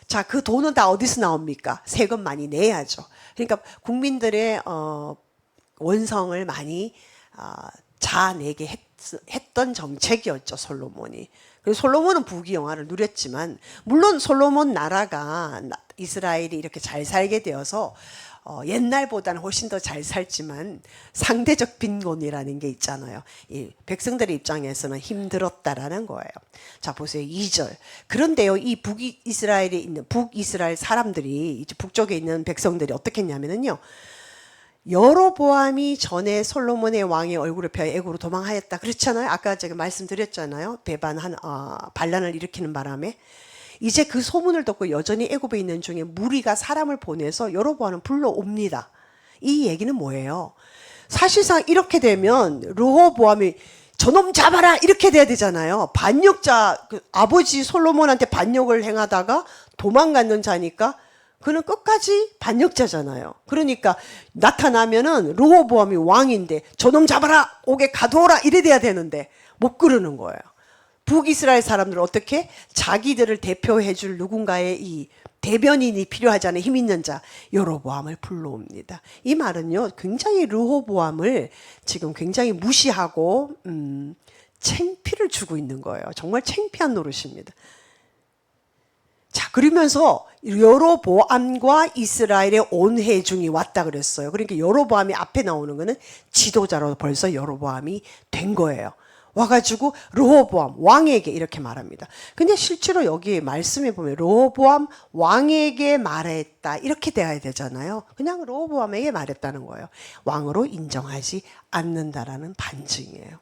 자, 그 돈은 다 어디서 나옵니까? 세금 많이 내야죠. 그러니까 국민들의 원성을 많이 자아내게 했던 정책이었죠, 솔로몬이. 그래서 솔로몬은 부귀영화를 누렸지만, 물론 솔로몬 나라가 이스라엘이 이렇게 잘 살게 되어서 옛날보다는 훨씬 더 잘 살지만 상대적 빈곤이라는 게 있잖아요. 이 백성들의 입장에서는 힘들었다라는 거예요. 자, 보세요. 2절. 그런데요, 이 북이스라엘 사람들이 이제 북쪽에 있는 백성들이 어떻게 했냐면요. 여로보암이 전에 솔로몬의 왕의 얼굴을 펴 애굽으로 도망하였다 그렇잖아요. 아까 제가 말씀드렸잖아요. 반란을 일으키는 바람에 이제 그 소문을 듣고 여전히 애굽에 있는 중에 무리가 사람을 보내서 여로보암을 불러옵니다. 이 얘기는 뭐예요? 사실상 이렇게 되면 르호보암이 저놈 잡아라 이렇게 돼야 되잖아요. 반역자, 아버지 솔로몬한테 반역을 행하다가 도망가는 자니까 그는 끝까지 반역자잖아요. 그러니까 나타나면은 르호보암이 왕인데 저놈 잡아라 옥에 가두어라 이래 돼야 되는데 못 그러는 거예요. 북이스라엘 사람들은 어떻게 자기들을 대표해 줄 누군가의 이 대변인이 필요하잖아요. 힘 있는 자 여로보암을 불러옵니다. 이 말은요 굉장히 르호보암을 지금 굉장히 무시하고 창피를 주고 있는 거예요. 정말 창피한 노릇입니다. 자, 그러면서 여로보암과 이스라엘의 온 회중이 왔다 그랬어요. 그러니까 여로보암이 앞에 나오는 거는 지도자로 벌써 여로보암이 된 거예요. 와가지고 르호보암 왕에게 이렇게 말합니다. 근데 실제로 여기 말씀에 보면 르호보암 왕에게 말했다 이렇게 돼야 되잖아요. 그냥 르호보암에게 말했다는 거예요. 왕으로 인정하지 않는다라는 반증이에요.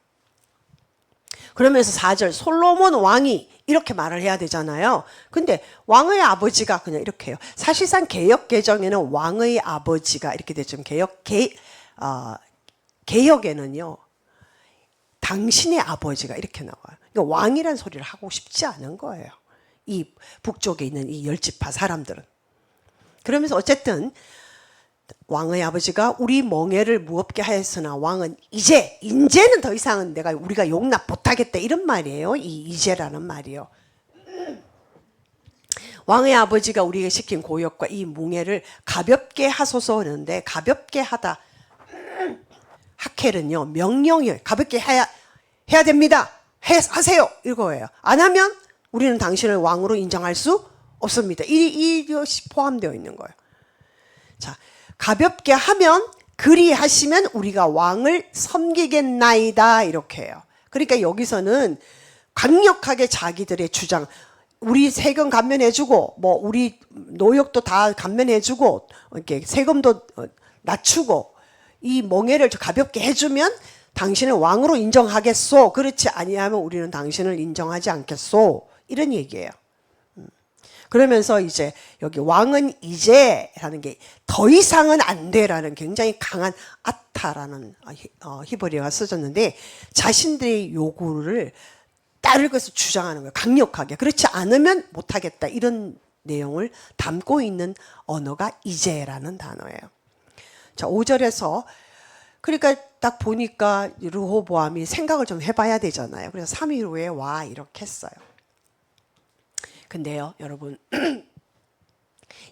그러면서 4절 솔로몬 왕이 이렇게 말을 해야 되잖아요. 근데 왕의 아버지가 그냥 이렇게 해요. 사실상 개역 개정에는 왕의 아버지가 이렇게 되죠. 개역에는요. 당신의 아버지가 이렇게 나와요. 그러니까 왕이란 소리를 하고 싶지 않은 거예요. 이 북쪽에 있는 이 10지파 사람들은. 그러면서 어쨌든 왕의 아버지가 우리 멍에를 무겁게 하였으나 왕은 이제는 더 이상은 우리가 용납 못하겠다 이런 말이에요. 이 이제라는 말이요. 왕의 아버지가 우리에게 시킨 고역과 이 뭉해를 가볍게 하소서 하는데 가볍게 하다 하켈은요 명령이에요. 가볍게 해야 됩니다. 하세요 이거예요. 안 하면 우리는 당신을 왕으로 인정할 수 없습니다. 이것이 포함되어 있는 거예요. 자, 가볍게 하면 그리하시면 우리가 왕을 섬기겠나이다 이렇게 해요. 그러니까 여기서는 강력하게 자기들의 주장 우리 세금 감면해주고 뭐 우리 노역도 다 감면해주고 이렇게 세금도 낮추고 이 멍해를 가볍게 해주면 당신을 왕으로 인정하겠소. 그렇지 아니하면 우리는 당신을 인정하지 않겠소. 이런 얘기예요. 그러면서 이제 여기 왕은 이제라는 게 더 이상은 안 돼라는 굉장히 강한 아타라는 히브리어가 써졌는데 자신들의 요구를 따를 것을 주장하는 거예요. 강력하게. 그렇지 않으면 못하겠다. 이런 내용을 담고 있는 언어가 이제라는 단어예요. 자, 5절에서 그러니까 딱 보니까 르호보암이 생각을 좀 해봐야 되잖아요. 그래서 3일 후에 와 이렇게 했어요. 근데요, 여러분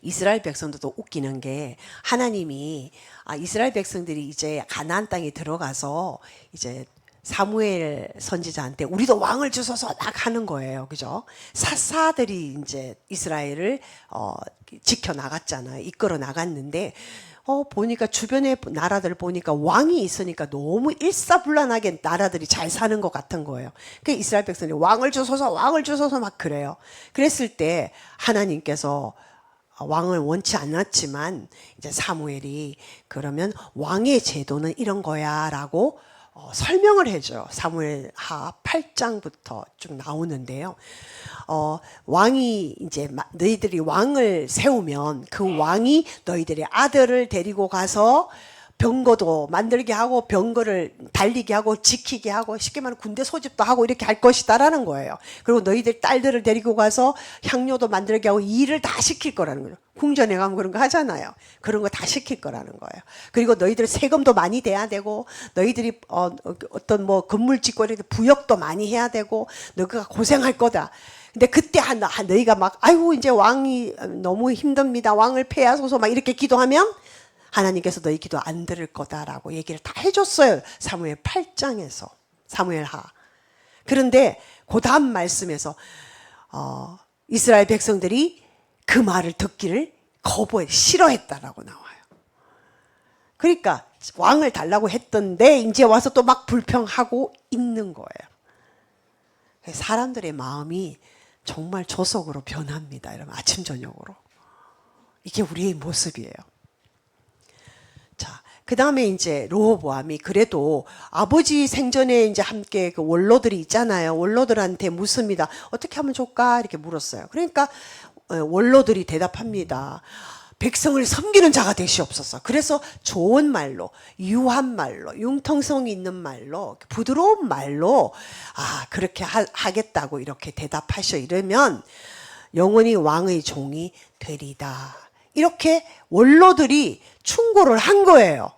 이스라엘 백성들도 웃기는 게 하나님이 이스라엘 백성들이 이제 가나안 땅에 들어가서 이제 사무엘 선지자한테 우리도 왕을 주소서 딱 하는 거예요. 그죠? 사사들이 이제 이스라엘을 지켜 나갔잖아요. 이끌어 나갔는데 보니까 주변의 나라들 보니까 왕이 있으니까 너무 일사불란하게 나라들이 잘 사는 것 같은 거예요. 그 이스라엘 백성들이 왕을 주소서 막 그래요. 그랬을 때 하나님께서 왕을 원치 않았지만 이제 사무엘이 그러면 왕의 제도는 이런 거야라고 설명을 해줘요. 사무엘하 8장부터 쭉 나오는데요. 왕이 이제 너희들이 왕을 세우면 그 왕이 너희들의 아들을 데리고 가서 병거도 만들게 하고 병거를 달리게 하고 지키게 하고 쉽게 말하면 군대 소집도 하고 이렇게 할 것이다라는 거예요. 그리고 너희들 딸들을 데리고 가서 향료도 만들게 하고 일을 다 시킬 거라는 거죠. 궁전에 가면 그런 거 하잖아요. 그런 거 다 시킬 거라는 거예요. 그리고 너희들 세금도 많이 내야 되고 너희들이 어떤 뭐 건물 짓고 이렇게 부역도 많이 해야 되고 너희가 고생할 거다. 근데 그때 너희가 막 아이고 이제 왕이 너무 힘듭니다. 왕을 패하소서 막 이렇게 기도하면 하나님께서 너희 기도 안 들을 거다라고 얘기를 다 해줬어요. 사무엘 8장에서 사무엘하. 그런데 그 다음 말씀에서 이스라엘 백성들이 그 말을 듣기를 싫어했다라고 나와요. 그러니까 왕을 달라고 했던데 이제 와서 또 막 불평하고 있는 거예요. 사람들의 마음이 정말 조석으로 변합니다. 여러분 아침 저녁으로. 이게 우리의 모습이에요. 자, 그 다음에 이제 르호보암이 그래도 아버지 생전에 이제 함께 그 원로들이 있잖아요. 원로들한테 묻습니다. 어떻게 하면 좋을까? 이렇게 물었어요. 그러니까 원로들이 대답합니다. 백성을 섬기는 자가 되시옵소서. 그래서 좋은 말로, 유한 말로, 융통성 있는 말로, 부드러운 말로 그렇게 하겠다고 이렇게 대답하셔. 이러면 영원히 왕의 종이 되리다. 이렇게 원로들이 충고를 한 거예요.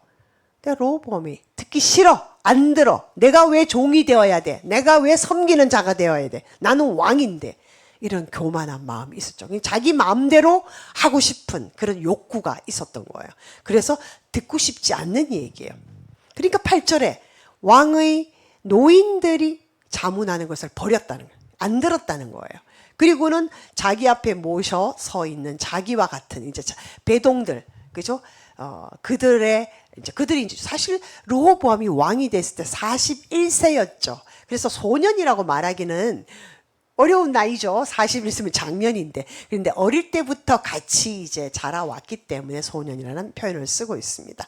근데 르호보암이 듣기 싫어. 안 들어. 내가 왜 종이 되어야 돼? 내가 왜 섬기는 자가 되어야 돼? 나는 왕인데. 이런 교만한 마음이 있었죠. 자기 마음대로 하고 싶은 그런 욕구가 있었던 거예요. 그래서 듣고 싶지 않는 얘기예요. 그러니까 8절에 왕의 노인들이 자문하는 것을 버렸다는 거예요. 안 들었다는 거예요. 그리고는 자기 앞에 모셔 서 있는 자기와 같은 이제 배동들, 그죠? 그들이 이제 사실 르호보암이 왕이 됐을 때 41세였죠. 그래서 소년이라고 말하기는 어려운 나이죠. 41세면 장년인데. 그런데 어릴 때부터 같이 이제 자라왔기 때문에 소년이라는 표현을 쓰고 있습니다.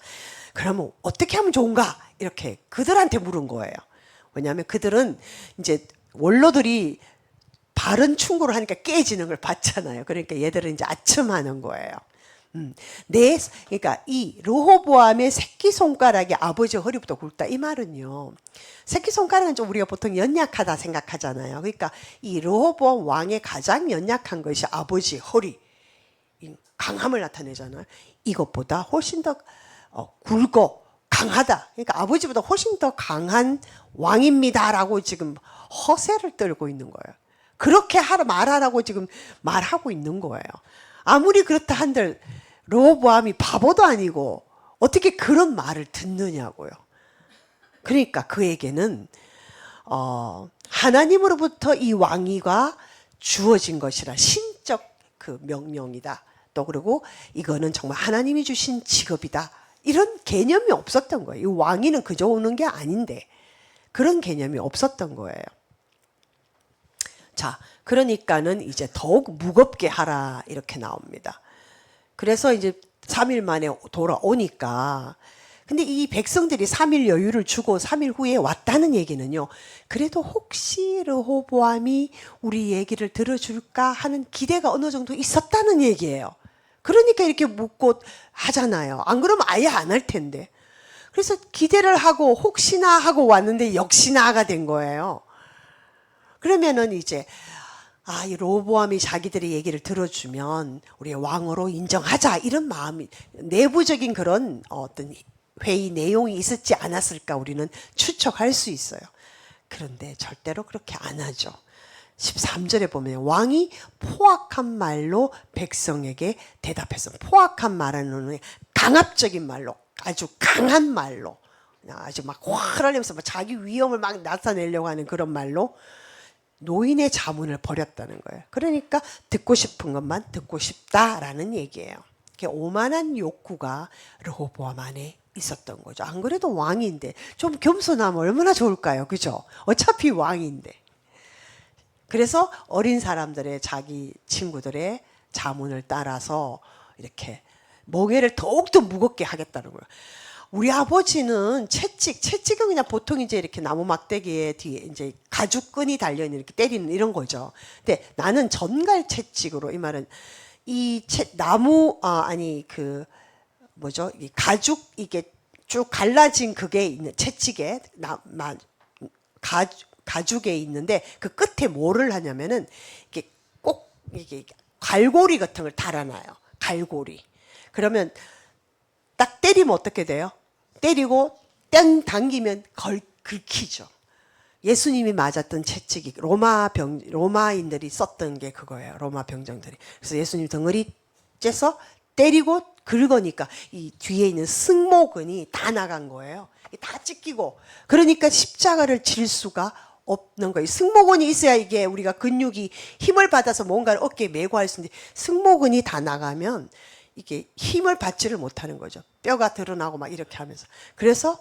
그러면 어떻게 하면 좋은가? 이렇게 그들한테 물은 거예요. 왜냐하면 그들은 이제 원로들이 바른 충고를 하니까 깨지는 걸 봤잖아요. 그러니까 얘들은 이제 아첨하는 거예요. 그러니까 이 르호보암의 새끼손가락이 아버지 허리부터 굵다. 이 말은요. 새끼손가락은 좀 우리가 보통 연약하다 생각하잖아요. 그러니까 이 르호보암 왕의 가장 연약한 것이 아버지 허리. 강함을 나타내잖아요. 이것보다 훨씬 더 굵고 강하다. 그러니까 아버지보다 훨씬 더 강한 왕입니다라고 지금 허세를 떨고 있는 거예요. 그렇게 말하라고 지금 말하고 있는 거예요. 아무리 그렇다 한들 르호보암이 바보도 아니고 어떻게 그런 말을 듣느냐고요. 그러니까 그에게는 하나님으로부터 이 왕위가 주어진 것이라 신적 그 명령이다. 또 그리고 이거는 정말 하나님이 주신 직업이다. 이런 개념이 없었던 거예요. 이 왕위는 그저 오는 게 아닌데 그런 개념이 없었던 거예요. 자, 그러니까는 이제 더욱 무겁게 하라 이렇게 나옵니다. 그래서 이제 3일 만에 돌아오니까, 근데 이 백성들이 3일 여유를 주고 3일 후에 왔다는 얘기는요, 그래도 혹시 르호보암이 우리 얘기를 들어줄까 하는 기대가 어느 정도 있었다는 얘기예요. 그러니까 이렇게 묻고 하잖아요. 안 그러면 아예 안 할 텐데. 그래서 기대를 하고 혹시나 하고 왔는데 역시나가 된 거예요. 그러면은 이제 이 르호보암이 자기들의 얘기를 들어주면 우리 왕으로 인정하자 이런 마음이, 내부적인 그런 어떤 회의 내용이 있었지 않았을까 우리는 추측할 수 있어요. 그런데 절대로 그렇게 안 하죠. 13절에 보면 왕이 포악한 말로 백성에게 대답했어. 포악한 말은 강압적인 말로, 아주 강한 말로, 아주 막 화를 내면서 막 자기 위험을 막 나타내려고 하는 그런 말로 노인의 자문을 버렸다는 거예요. 그러니까 듣고 싶은 것만 듣고 싶다라는 얘기예요. 오만한 욕구가 르호보암 안에 있었던 거죠. 안 그래도 왕인데 좀 겸손하면 얼마나 좋을까요? 그죠? 어차피 왕인데. 그래서 어린 사람들의, 자기 친구들의 자문을 따라서 이렇게 멍에를 더욱더 무겁게 하겠다는 거예요. 우리 아버지는 채찍은 그냥 보통 이제 이렇게 나무 막대기에 뒤에 이제 가죽끈이 달려있는 이렇게 때리는 이런 거죠. 근데 나는 전갈 채찍으로, 이 말은 이 나무, 그 뭐죠? 이 가죽, 이게 쭉 갈라진 그게 있는 채찍에, 가죽에 있는데 그 끝에 뭐를 하냐면은 이게 꼭 이게 갈고리 같은 걸 달아놔요. 갈고리. 그러면 딱 때리면 어떻게 돼요? 때리고 땡 당기면 긁히죠. 예수님이 맞았던 채찍이 로마인들이 썼던 게 그거예요. 로마 병정들이. 그래서 예수님 덩어리 째서 때리고 긁으니까 이 뒤에 있는 승모근이 다 나간 거예요. 다 찢기고. 그러니까 십자가를 질 수가 없는 거예요. 승모근이 있어야 이게 우리가 근육이 힘을 받아서 뭔가를 어깨에 메고 할 수 있는데, 승모근이 다 나가면 이게 힘을 받지를 못하는 거죠. 뼈가 드러나고 막 이렇게 하면서. 그래서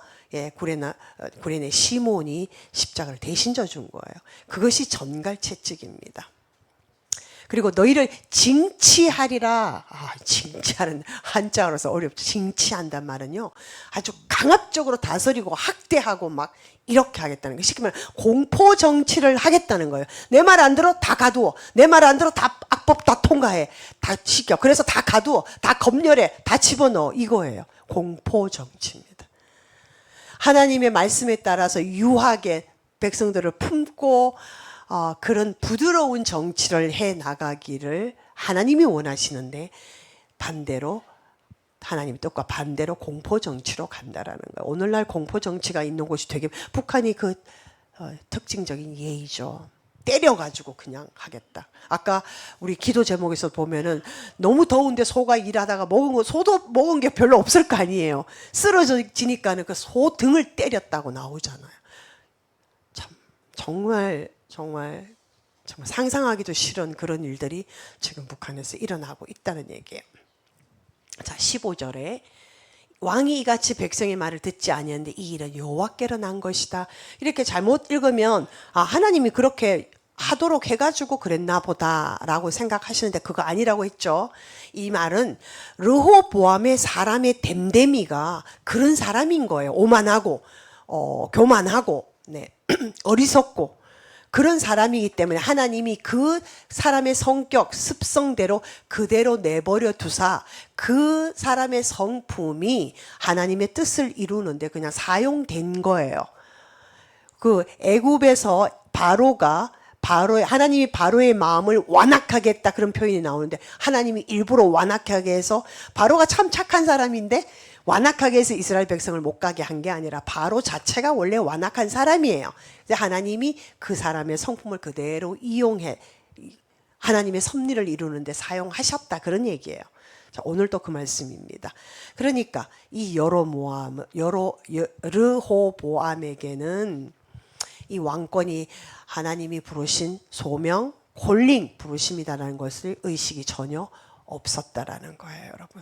구레네 시몬이 십자가를 대신 져준 거예요. 그것이 전갈채찍입니다. 그리고 너희를 징치하리라. 징치하는 한자어라서 어렵죠. 징치한단 말은요, 아주 강압적으로 다스리고 학대하고 막 이렇게 하겠다는 거예요. 쉽게 말하면 공포 정치를 하겠다는 거예요. 내 말 안 들어 다 가두어. 내 말 안 들어 다 악법 다 통과해. 다 시켜. 그래서 다 가두어. 다 검열해. 다 집어넣어. 이거예요. 공포 정치입니다. 하나님의 말씀에 따라서 유하게 백성들을 품고 그런 부드러운 정치를 해 나가기를 하나님이 원하시는데, 반대로 하나님 뜻과 반대로 공포 정치로 간다라는 거예요. 오늘날 공포 정치가 있는 곳이 되게, 북한이 그 특징적인 예의죠. 때려가지고 그냥 하겠다. 아까 우리 기도 제목에서 보면은 너무 더운데 소가 일하다가 소도 먹은 게 별로 없을 거 아니에요. 쓰러지니까는 그 소 등을 때렸다고 나오잖아요. 참 정말 상상하기도 싫은 그런 일들이 지금 북한에서 일어나고 있다는 얘기예요. 자, 15절에 왕이 이같이 백성의 말을 듣지 아니하는데 이 일은 여호와께로 난 것이다. 이렇게 잘못 읽으면 하나님이 그렇게 하도록 해가지고 그랬나 보다라고 생각하시는데 그거 아니라고 했죠. 이 말은 르호보암의 사람의 됨됨이가 그런 사람인 거예요. 오만하고 교만하고 어리석고 그런 사람이기 때문에 하나님이 그 사람의 성격, 습성대로 그대로 내버려 두사 그 사람의 성품이 하나님의 뜻을 이루는데 그냥 사용된 거예요. 그 애굽에서 하나님이 바로의 마음을 완악하게 했다 그런 표현이 나오는데, 하나님이 일부러 완악하게 해서, 바로가 참 착한 사람인데 완악하게 해서 이스라엘 백성을 못 가게 한 게 아니라 바로 자체가 원래 완악한 사람이에요. 하나님이 그 사람의 성품을 그대로 이용해 하나님의 섭리를 이루는데 사용하셨다 그런 얘기예요. 자, 오늘도 그 말씀입니다. 그러니까 이 르호보암에게는 이 왕권이 하나님이 부르신 소명, 콜링, 부르심이다라는 것을 의식이 전혀 없었다라는 거예요, 여러분.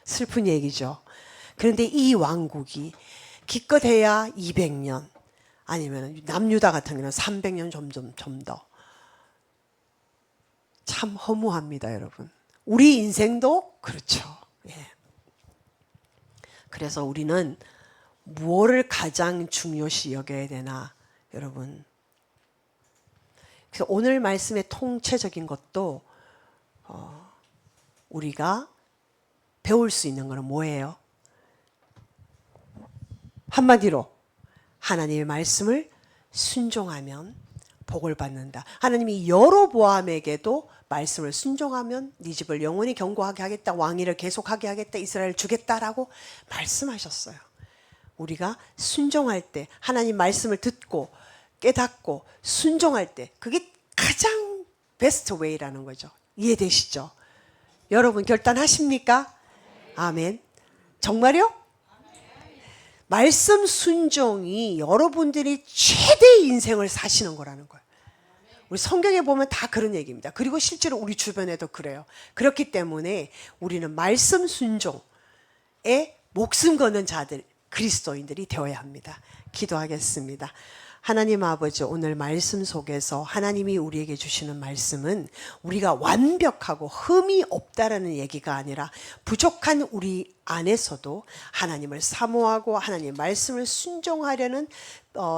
슬픈 얘기죠. 그런데 이 왕국이 기껏해야 200년, 아니면 남유다 같은 경우는 300년 좀 더 참 허무합니다, 여러분. 우리 인생도 그렇죠. 예. 그래서 우리는 무엇을 가장 중요시 여겨야 되나, 여러분. 그래서 오늘 말씀의 통체적인 것도 우리가 배울 수 있는 것은 뭐예요? 한마디로 하나님의 말씀을 순종하면 복을 받는다. 하나님이 여로보암에게도 말씀을 순종하면 네 집을 영원히 견고하게 하겠다. 왕위를 계속하게 하겠다. 이스라엘을 주겠다라고 말씀하셨어요. 우리가 순종할 때, 하나님 말씀을 듣고 깨닫고 순종할 때, 그게 가장 베스트 웨이라는 거죠. 이해되시죠? 여러분 결단하십니까? 아멘. 정말요? 말씀 순종이 여러분들이 최대의 인생을 사시는 거라는 거예요. 우리 성경에 보면 다 그런 얘기입니다. 그리고 실제로 우리 주변에도 그래요. 그렇기 때문에 우리는 말씀 순종에 목숨 거는 자들, 그리스도인들이 되어야 합니다. 기도하겠습니다. 하나님 아버지, 오늘 말씀 속에서 하나님이 우리에게 주시는 말씀은 우리가 완벽하고 흠이 없다라는 얘기가 아니라 부족한 우리 안에서도 하나님을 사모하고 하나님의 말씀을 순종하려는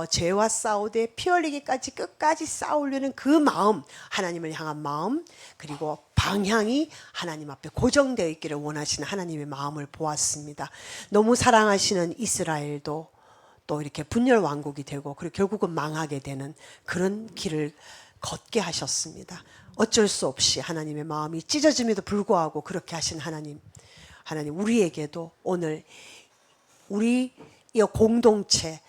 죄와 싸우되 피 흘리기까지 끝까지 싸우려는 그 마음, 하나님을 향한 마음, 그리고 방향이 하나님 앞에 고정되어 있기를 원하시는 하나님의 마음을 보았습니다. 너무 사랑하시는 이스라엘도 또 이렇게 분열 왕국이 되고 그리고 결국은 망하게 되는 그런 길을 걷게 하셨습니다. 어쩔 수 없이 하나님의 마음이 찢어짐에도 불구하고 그렇게 하신 하나님, 우리에게도 오늘 우리 이 공동체,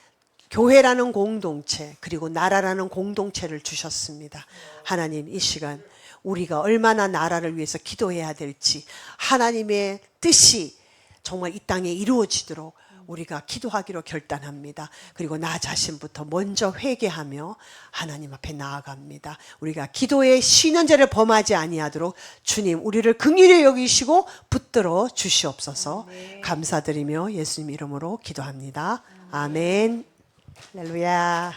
교회라는 공동체, 그리고 나라라는 공동체를 주셨습니다. 하나님, 이 시간 우리가 얼마나 나라를 위해서 기도해야 될지, 하나님의 뜻이 정말 이 땅에 이루어지도록 우리가 기도하기로 결단합니다. 그리고 나 자신부터 먼저 회개하며 하나님 앞에 나아갑니다. 우리가 기도에 쉬는 죄를 범하지 아니하도록 주님 우리를 긍휼히 여기시고 붙들어 주시옵소서. 감사드리며 예수님 이름으로 기도합니다. 아멘. 할렐루야.